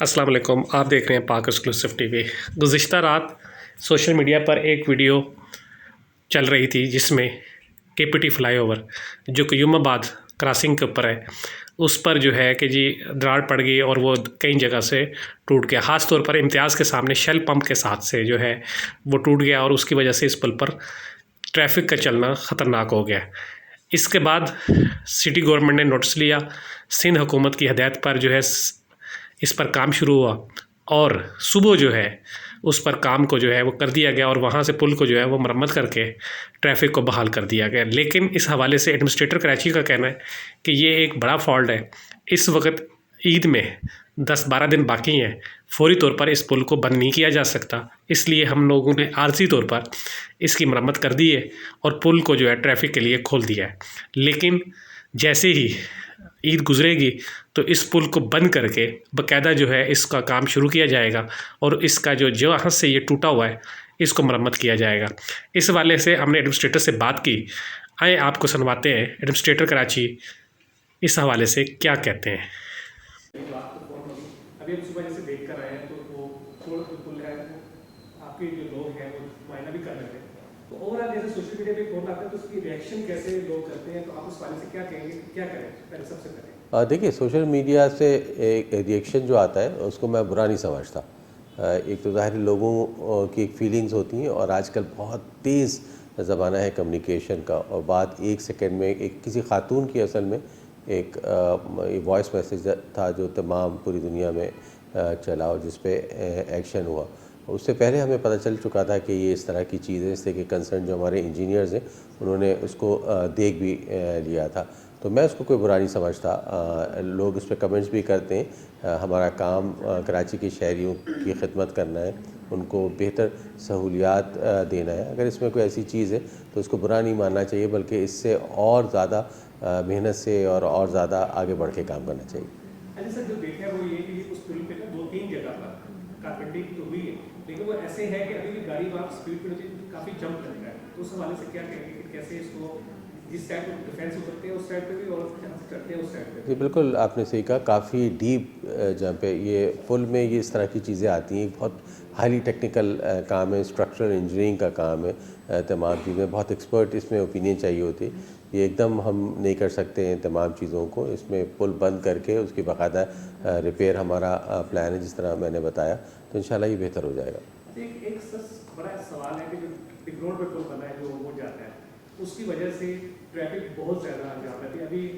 السلام علیکم، آپ دیکھ رہے ہیں پاک ایکسکلوسیو ٹی وی۔ گزشتہ رات سوشل میڈیا پر ایک ویڈیو چل رہی تھی جس میں کے پی ٹی فلائی اوور جو کہ یوم آباد کراسنگ کے اوپر ہے، اس پر جو ہے کہ دراڑ پڑ گئی اور وہ کئی جگہ سے ٹوٹ گیا۔ خاص طور پر امتیاز کے سامنے شیل پمپ کے ساتھ سے جو ہے وہ ٹوٹ گیا اور اس کی وجہ سے اس پل پر ٹریفک کا چلنا خطرناک ہو گیا۔ اس کے بعد سٹی گورنمنٹ نے نوٹس لیا، سندھ حکومت کی ہدایت پر جو ہے اس پر کام شروع ہوا اور صبح جو ہے اس پر کام کو جو ہے وہ کر دیا گیا اور وہاں سے پل کو جو ہے وہ مرمت کر کے ٹریفک کو بحال کر دیا گیا۔ لیکن اس حوالے سے ایڈمنسٹریٹر کراچی کا کہنا ہے کہ یہ ایک بڑا فالٹ ہے۔ اس وقت عید میں 10-12 دن باقی ہیں، فوری طور پر اس پل کو بند نہیں کیا جا سکتا، اس لیے ہم لوگوں نے عارضی طور پر اس کی مرمت کر دی ہے اور پل کو جو ہے ٹریفک کے لیے کھول دیا ہے۔ لیکن جیسے ہی عید گزرے گی تو اس پل کو بند کر کے باقاعدہ جو ہے اس کا کام شروع کیا جائے گا اور اس کا جو جہاں سے یہ ٹوٹا ہوا ہے اس کو مرمت کیا جائے گا۔ اس حوالے سے ہم نے ایڈمنسٹریٹر سے بات کی، آئیں آپ کو سنواتے ہیں ایڈمنسٹریٹر کراچی اس حوالے سے کیا کہتے ہیں۔ ابھی ہم صبح جیسے دیکھ کر آئے ہیں تو وہ پل ہے، آپ کے جو لوگ ہیں وہ معائنہ بھی کر رہے تھے، تو اوورآل جیسے سوشل میڈیا پہ کون آتا ہے تو اس کی ریئیکشن کیسے لوگ کرتے ہیں، تو آپ اس حوالے سے کیا کہیں گے، کیا کریں پہلے سب سے پہلے؟ دیکھیے سوشل میڈیا سے ایک ریئیکشن جو آتا ہے اس کو میں برا نہیں سمجھتا۔ ایک تو ظاہر لوگوں کی ایک فیلنگز ہوتی ہیں اور آج کل بہت تیز زمانہ ہے کمیونیکیشن کا، اور بات ایک سیکنڈ میں ایک کسی خاتون کی اصل میں ایک وائس میسیج تھا جو تمام پوری دنیا میں چلا اور جس پہ ایکشن ہوا۔ اس سے پہلے ہمیں پتہ چل چکا تھا کہ یہ اس طرح کی چیزیں، اس طرح کے کنسرن جو ہمارے انجینئرز ہیں انہوں نے اس کو دیکھ بھی لیا تھا، تو میں اس کو کوئی برا نہیں سمجھتا۔ لوگ اس پہ کمنٹس بھی کرتے ہیں۔ ہمارا کام کراچی کے شہریوں کی خدمت کرنا ہے، ان کو بہتر سہولیات دینا ہے۔ اگر اس میں کوئی ایسی چیز ہے تو اس کو برا نہیں ماننا چاہیے، بلکہ اس سے اور زیادہ محنت سے اور زیادہ آگے بڑھ کے کام کرنا چاہیے۔ اچھا سر، جو دیکھا ہے وہ یہ کہ اس پل پہ نا 2-3 جگہ پر کارپینٹنگ تو ہوئی ہے، لیکن وہ ایسے ہے کہ ابھی بھی گاڑی وہاں اسپیڈ پہ ہوتی ہے، کافی جمپ کر رہا ہے، تو اس حوالے سے کیا کہیں گے کہ کیسے اس کو جس سائڈ پہ ڈیفینس اترتے ہیں اس سائڈ پہ بھی اور جہاں سے چڑھتے ہیں اس سائڈ پہ؟ جی بالکل، آپ نے صحیح کہا، کافی ڈیپ جمپ ہے یہ پل میں، یہ اس طرح کی چیزیں آتی ہیں، بہت ہائیلی ٹیکنیکل کام ہے، اسٹرکچرل انجینئرنگ کا کام ہے، تمام چیزیں بہت ایکسپرٹ اس میں اوپینین چاہیے ہوتی ہے، یہ ایک دم ہم نہیں کر سکتے ہیں تمام چیزوں کو۔ اس میں پل بند کر کے اس کی باقاعدہ ریپیئر ہمارا پلان ہے، جس طرح میں نے بتایا، تو انشاءاللہ یہ بہتر ہو جائے گا۔ ایک بڑا سوال ہے کہ جو ایک روڈ پہ پل بنا ہے جو وہ جاتا ہے، اس کی وجہ سے ٹریفک بہت زیادہ جام رہتی ہے۔ ابھی